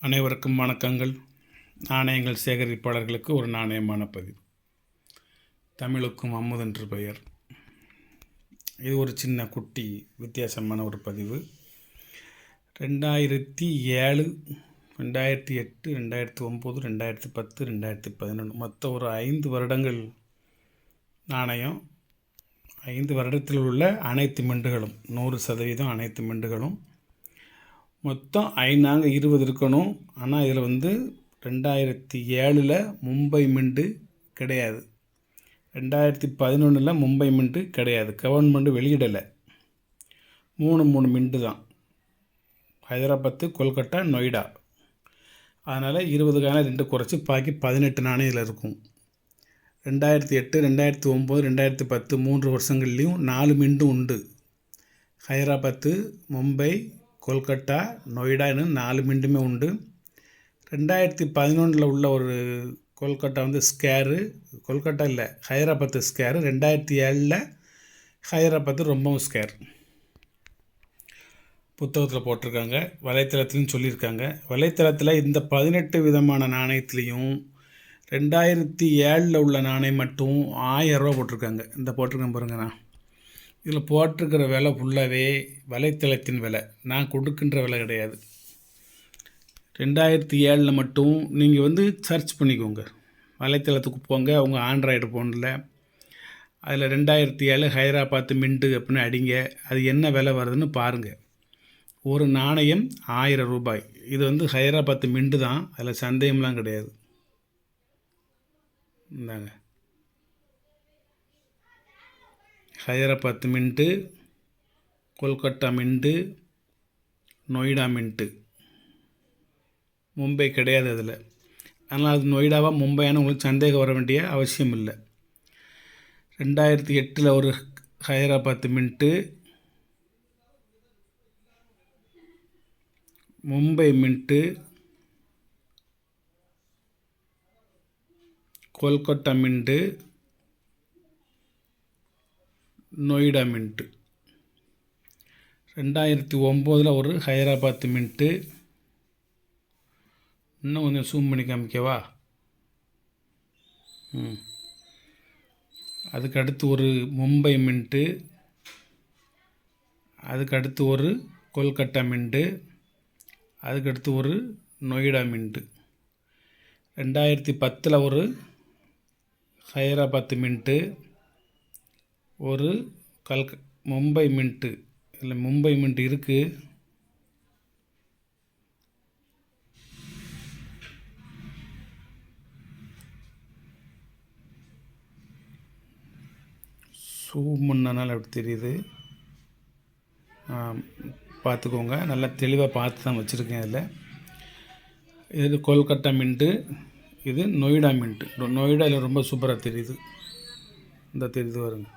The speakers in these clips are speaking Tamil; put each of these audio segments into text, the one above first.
அனைவருக்கும் வணக்கங்கள். நாணயங்கள் சேகரிப்பாளர்களுக்கு ஒரு நாணயமான பதிவு. தமிழுக்கும் அமுதென்று பெயர். இது ஒரு சின்ன குட்டி வித்தியாசமான ஒரு பதிவு. 2007, 2008, 2009, 2010, 2011 மொத்தம் ஒரு 5 வருடங்கள் நாணயம். 5 வருடத்தில் உள்ள அனைத்து மிண்டுகளும் 100% அனைத்து மிண்டுகளும் மொத்தம் 20 இருக்கணும். ஆனால் இதில் 2007 மும்பை மிண்டு கிடையாது, 2011 மும்பை மிண்டு கிடையாது. கவர்மெண்ட் வெளியிடலை. 3 மிண்டு தான், ஹைதராபாத்து, கொல்கட்டா, நொய்டா. அதனால் 20க்கான 2 குறைச்சி பாக்கி 18 நாணயம் இதில் இருக்கும். 2008, 2009, 2010 3 வருஷங்கள்லேயும் 4 மிண்டும் உண்டு. ஹைதராபாத்து, மும்பை, கொல்கட்டா, நொய்டான்னு 4 மிண்டுமே உண்டு. 2011 உள்ள ஒரு கொல்கட்டா ஸ்கேரு, கொல்கட்டா இல்லை ஹைதராபாத்து ஸ்கேரு. 2007 ஹைதராபாத்து ரொம்பவும் ஸ்கேர். புத்தகத்தில் போட்டிருக்காங்க, வலைத்தளத்துலையும் சொல்லியிருக்காங்க. வலைத்தளத்தில் இந்த 18 விதமான நாணயத்துலேயும் 2007 உள்ள நாணயம் மட்டும் 1000 ரூபா போட்டிருக்காங்க. இந்த போட்டிருக்கேன் பாருங்கண்ணா. இதில் போட்டிருக்கிற விலை ஃபுல்லாகவே வலைத்தளத்தின் விலை, நான் கொடுக்கின்ற விலை கிடையாது. 2007 மட்டும் நீங்கள் சர்ச் பண்ணிக்கோங்க. வலைத்தளத்துக்கு போங்க, அவங்க ஆண்ட்ராய்டு ஃபோனில் அதில் 2007 ஹைதராபாத்து மிண்டு அப்படின்னு அடிங்க. அது என்ன விலை வருதுன்னு பாருங்கள். ஒரு நாணயம் 1000 ரூபாய். இது ஹைதராபாத்து மிண்டு தான், அதில் சந்தேகம்லாம் கிடையாது. இந்தாங்க, ஹைதராபாத்து மிண்டு, கொல்கட்டா மிண்டு, நொய்டா மிண்டு. மும்பை கிடையாது அதில். அதனால் அது நொய்டாவா மும்பையான உங்களுக்கு சந்தேகம் வர வேண்டிய அவசியம் இல்லை. 2008 ஒரு Hyderabad mint, Mumbai mint, Kolkata mint, Noida mint. 2009 ஒரு ஹைதராபாத்து மின்ட்டு. இன்னும் கொஞ்சம் ஜூம் பண்ணி காமிக்கவா? அதுக்கடுத்து ஒரு மும்பை மின்ட்டு, அதுக்கடுத்து ஒரு கொல்கட்டா மின்ட்டு, அதுக்கடுத்து ஒரு நொய்டா மின்ட்டு. 2010 ஒரு ஹைதராபாத்து மின்ட்டு, ஒரு மும்பை மின்ட்டு. இல்லை மும்பை மின்ட்டு இருக்குது. ஜூம் பண்ணனால அப்படி தெரியுது, பார்த்துக்கோங்க. நல்லா தெளிவாக பார்த்து தான் வச்சுருக்கேன். அதில் இது கொல்கட்டா மின்ட்டு, இது நொய்டா மின்ட்டு. நொய்டா இதில் ரொம்ப சூப்பராக தெரியுது. இந்த தெரியுது வருங்க.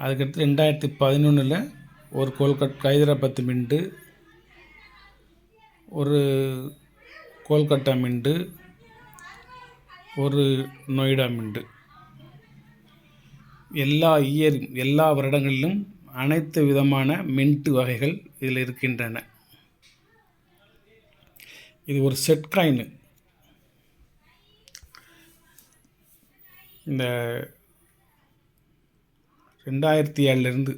அதுக்கடுத்து 2011 ஒரு ஹைதராபாத்து மின்ட்டு, ஒரு கொல்கட்டா மின்ட்டு, ஒரு நொய்டா மின்ட்டு. எல்லா வருடங்களிலும் அனைத்து விதமான மின்ட்டு வகைகள் இதில் இருக்கின்றன. இது ஒரு செட் காயின். இந்த 2007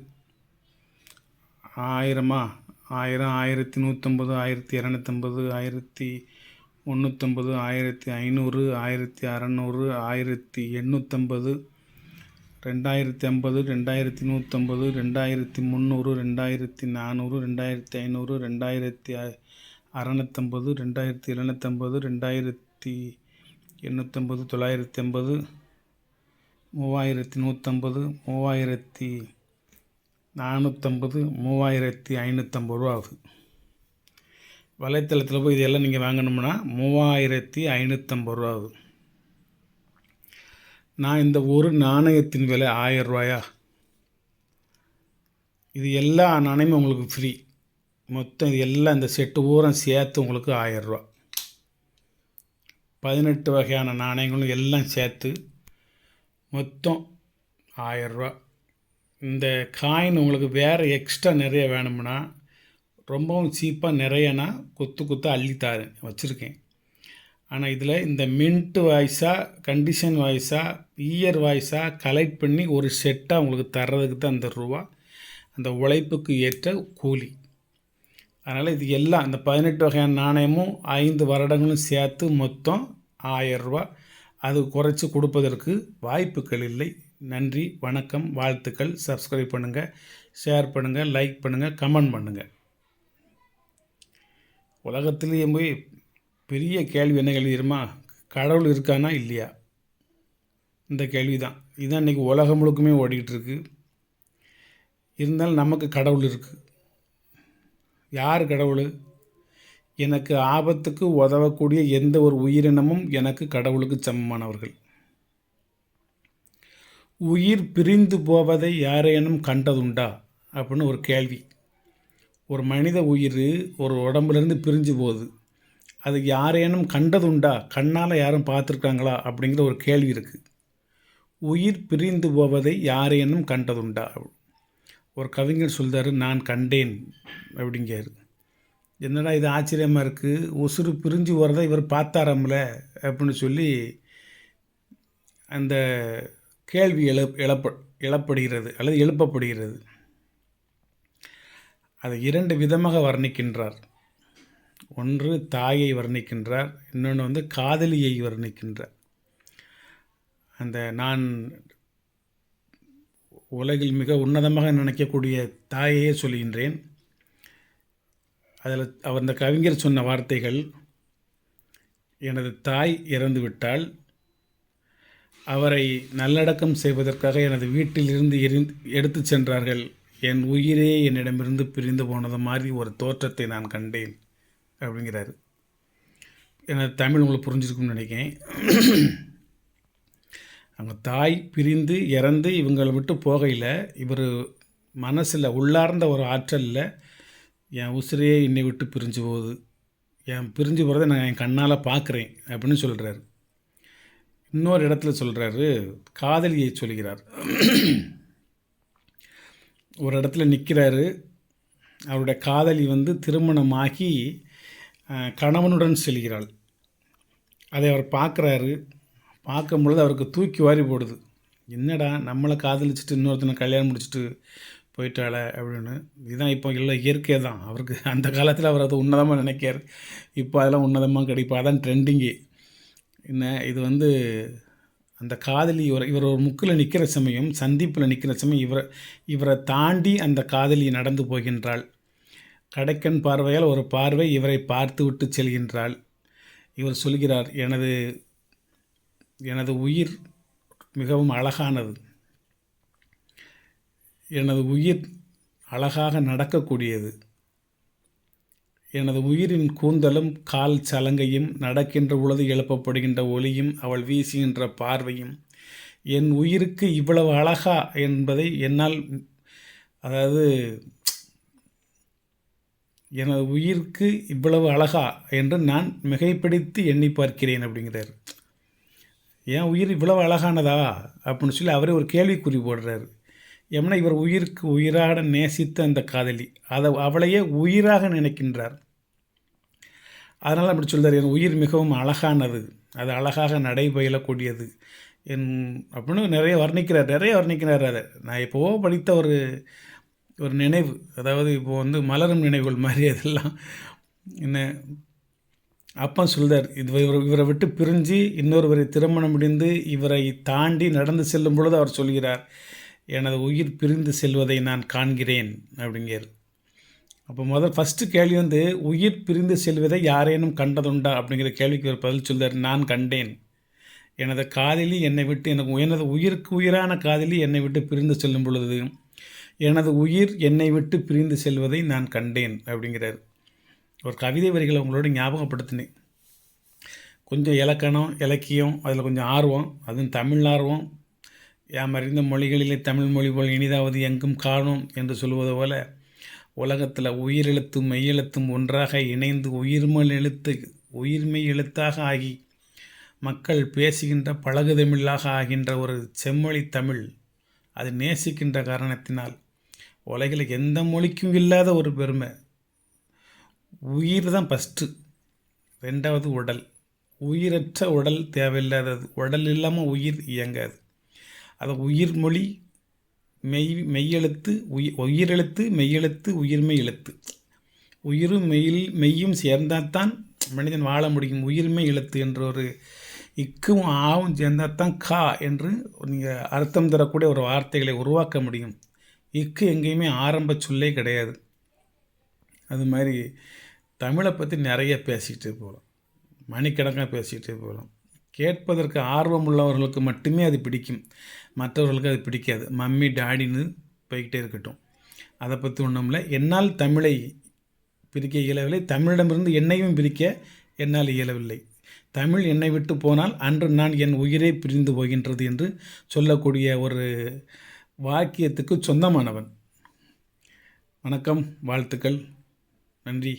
1000, 1150, 1250, 1350, 1500, 1600, 1850, 2050, 2150, 2300, 2400, 2500, 2650, 2750, 2850, 950, 3150, 3450, 3550 ரூபா ஆகுது. வலைத்தளத்தில் போய் இதெல்லாம் நீங்கள் வாங்கணும்னா 3550 ரூபா ஆகுது. நான் இந்த ஒரு நாணயத்தின் விலை 1000 ரூபாயா? இது எல்லா நாணயமும் உங்களுக்கு ஃப்ரீ. மொத்தம் இது எல்லாம் இந்த செட்டு பூரம் சேர்த்து உங்களுக்கு 1000 ரூபா. 18 வகையான நாணயங்களும் எல்லாம் சேர்த்து மொத்தம் 1000 ரூபா. இந்த காயின் உங்களுக்கு வேறு எக்ஸ்ட்ரா நிறைய வேணும்னா ரொம்பவும் சீப்பாக நிறையனா கொத்து அள்ளித்தாரேன் வச்சுருக்கேன். ஆனால் இதில் இந்த மின்ட்டு வாய்ஸாக கண்டிஷன் வாய்ஸாக இயர் வாய்ஸாக கலெக்ட் பண்ணி ஒரு செட்டாக உங்களுக்கு தர்றதுக்கு தான் அந்த ரூபா, அந்த உழைப்புக்கு ஏற்ற கூலி. அதனால் இது எல்லாம் இந்த 18 வகையான நாணயமும் 5 வருடங்களும் சேர்த்து மொத்தம் 1000 ரூபா. அது குறைச்சி கொடுப்பதற்கு வாய்ப்புகள் இல்லை. நன்றி, வணக்கம், வாழ்த்துக்கள். சப்ஸ்கிரைப் பண்ணுங்கள், ஷேர் பண்ணுங்கள், லைக் பண்ணுங்கள், கமெண்ட் பண்ணுங்கள். உலகத்துலேயே போய் பெரிய கேள்வி என்ன கேள்வி தெரியுமா? கடவுள் இருக்கானா இல்லையா? இந்த கேள்வி தான். இதுதான் இன்றைக்கி உலகம் முழுக்குமே ஓடிக்கிட்டு இருக்கு. இருந்தாலும் நமக்கு கடவுள் இருக்குது. யார் கடவுள்? எனக்கு ஆபத்துக்கு உதவக்கூடிய எந்த ஒரு உயிரினமும் எனக்கு கடவுளுக்கு சமமானவர்கள். உயிர் பிரிந்து போவதை யாரேனும் கண்டதுண்டா அப்படின்னு ஒரு கேள்வி. ஒரு மனித உயிர் ஒரு உடம்புலேருந்து பிரிஞ்சு போகுது, அது யாரேனும் கண்டதுண்டா? கண்ணால் யாரும் பார்த்துருக்காங்களா அப்படிங்கிற ஒரு கேள்வி இருக்குது. உயிர் பிரிந்து போவதை யாரேனும் கண்டதுண்டா? ஒரு கவிஞர் சொல்கிறாரு, நான் கண்டேன் அப்படிங்காரு. என்னடா இது ஆச்சரியமாக இருக்குது, உசுறு பிரிஞ்சு போகிறத இவர் பார்த்தாராம்ல அப்படின்னு சொல்லி அந்த கேள்வி எழப்படுகிறது அல்லது எழுப்பப்படுகிறது. அதை 2 விதமாக வர்ணிக்கின்றார். ஒன்று தாயை வர்ணிக்கின்றார், இன்னொன்று காதலியை வர்ணிக்கின்றார். அந்த நான் உலகில் மிக உன்னதமாக நினைக்கக்கூடிய தாயையே சொல்கின்றேன். அதில் அவர் அந்த கவிஞர் சொன்ன வார்த்தைகள், எனது தாய் இறந்து விட்டால் அவரை நல்லடக்கம் செய்வதற்காக எனது வீட்டிலிருந்து எடுத்து சென்றார்கள். என் உயிரே என்னிடமிருந்து பிரிந்து போனது மாதிரி ஒரு தோற்றத்தை நான் கண்டேன் அப்படிங்கிறாரு. எனது தமிழ் உங்களுக்கு புரிஞ்சிருக்கும்னு நினைக்கிறேன். அவங்க தாய் பிரிந்து இறந்து இவங்களை விட்டு போகையில் இவர் மனசில் உள்ளார்ந்த ஒரு ஆற்றலில் என் உசிரே என்னை விட்டு பிரிஞ்சு போகுது, என் பிரிஞ்சு போகிறத நான் என் கண்ணால் பார்க்குறேன் அப்படின்னு சொல்கிறாரு. இன்னொரு இடத்துல சொல்கிறாரு, காதலியை சொல்கிறார். ஒரு இடத்துல நிற்கிறாரு, அவருடைய காதலி திருமணமாகி கணவனுடன் செல்கிறாள். அதை அவர் பார்க்குறாரு. பார்க்கும் பொழுது அவருக்கு தூக்கி வாரி போடுது. என்னடா நம்மளை காதலிச்சுட்டு இன்னொருத்தனை கல்யாணம் முடிச்சுட்டு போயிட்டாள அப்படின்னு. இதுதான் இப்போ இல்லை, இயற்கை தான். அவருக்கு அந்த காலத்தில் அவர் அதை உன்னதமாக நினைக்கார். இப்போ அதெல்லாம் உன்னதமாக கிடைப்பா, அதான் ட்ரெண்டிங்கு. என்ன இது அந்த காதலி இவர் ஒரு முக்கில் நிற்கிற சமயம், சந்திப்பில் நிற்கிற சமயம் இவரை தாண்டி அந்த காதலி நடந்து போகின்றாள். கடைக்கண் பார்வையால் ஒரு பார்வை இவரை பார்த்து விட்டு செல்கின்றாள். இவர் சொல்கிறார், எனது உயிர் மிகவும் அழகானது, எனது உயிர் அழகாக நடக்கக்கூடியது, எனது உயிரின் கூந்தலும் கால் சலங்கையும் நடக்கின்ற பொழுது எழுப்பப்படுகின்ற ஒளியும் அவள் வீசுகின்ற பார்வையும் என் உயிருக்கு இவ்வளவு அழகா என்பதை என்னால், அதாவது எனது உயிருக்கு இவ்வளவு அழகா என்று நான் மிகைப்படுத்தி எண்ணி பார்க்கிறேன் அப்படிங்கிறார். என் உயிர் இவ்வளவு அழகானதா அப்படின்னு சொல்லி அவரே ஒரு கேள்விக்குறி போடுறாரு. ஏன்னா இவர் உயிருக்கு உயிராக நேசித்த அந்த காதலி அவளையே உயிராக நினைக்கின்றார். அதனால் அப்படி சொல்கிறார், என் உயிர் மிகவும் அழகானது, அது அழகாக நடைபயிலக்கூடியது அப்படின்னு நிறைய வர்ணிக்கிறார். அதை நான் இப்போவோ படித்த ஒரு நினைவு, அதாவது இப்போது மலரும் நினைவுகள் மாதிரி அதெல்லாம். என்ன அப்போ சொல்கிறார், இவரை விட்டு பிரிஞ்சு இன்னொருவரை திருமணம் முடிந்து இவரை தாண்டி நடந்து செல்லும் பொழுது அவர் சொல்கிறார், எனது உயிர் பிரிந்து செல்வதை நான் காண்கிறேன் அப்படிங்கிறார். அப்போ ஃபஸ்ட்டு கேள்வி உயிர் பிரிந்து செல்வதை யாரேனும் கண்டதுண்டா அப்படிங்கிற கேள்விக்கு ஒரு பதில் சொல்கிறார், நான் கண்டேன். எனது காதலி என்னை விட்டு எனது உயிருக்கு உயிரான காதலி என்னை விட்டு பிரிந்து செல்லும் பொழுது எனது உயிர் என்னை விட்டு பிரிந்து செல்வதை நான் கண்டேன் அப்படிங்கிறார். ஒரு கவிதை வரிகளை உங்களோட ஞாபகப்படுத்தினேன். கொஞ்சம் இலக்கணம் இலக்கியம் அதில் கொஞ்சம் ஆர்வம், அதுவும் தமிழ் ஆர்வம். யாமறிந்த மொழிகளிலே தமிழ் மொழி போல் இனிதாவது எங்கும் காணும் என்று சொல்வது போல உலகத்தில் உயிரெழுத்தும் மெய்யெழுத்தும் ஒன்றாக இணைந்து உயிர்மெய் எழுத்தாக ஆகி மக்கள் பேசுகின்ற பழகுதமிழாக ஆகின்ற ஒரு செம்மொழி தமிழ் அது நேசிக்கின்ற காரணத்தினால் உலகில் எந்த மொழிக்கும் இல்லாத ஒரு பெருமை. உயிர் தான் ஃபஸ்ட்டு, ரெண்டாவது உடல். உயிரற்ற உடல் தேவையில்லாதது. உடல் இல்லாமல் உயிர் இயங்காது. அது உயிர்மொழி, மெய்யெழுத்து, உயிரெழுத்து, மெய்யெழுத்து, உயிர்மெய் எழுத்து. உயிரும் மெய்யும் சேர்ந்தால்தான் மனிதன் வாழ முடியும். உயிர்மெய் எழுத்து என்ற ஒரு இக்கும் ஆவும் சேர்ந்தால்தான் கா என்று நீங்கள் அர்த்தம் தரக்கூடிய ஒரு வார்த்தைகளை உருவாக்க முடியும். இக்கு எங்கேயுமே ஆரம்ப சொல்லே கிடையாது. அது மாதிரி தமிழை பற்றி நிறைய பேசிக்கிட்டே போகலாம், மணிக்கணக்காக பேசிக்கிட்டே போகலாம். கேட்பதற்கு ஆர்வம் உள்ளவர்களுக்கு மட்டுமே அது பிடிக்கும், மற்றவர்களுக்கு அது பிடிக்காது. மம்மி டாடின்னு போய்கிட்டே இருக்கட்டும், அதை பற்றி ஒன்றும் இல்லை. என்னால் தமிழை பிரிக்க இயலவில்லை, தமிழிடமிருந்து என்னையும் பிரிக்க என்னால் இயலவில்லை. தமிழ் என்னை விட்டு போனால் அன்று நான் என் உயிரே பிரிந்து போகின்றது என்று சொல்லக்கூடிய ஒரு வாக்கியத்துக்கு சொந்தமானவன். வணக்கம், வாழ்த்துக்கள், நன்றி.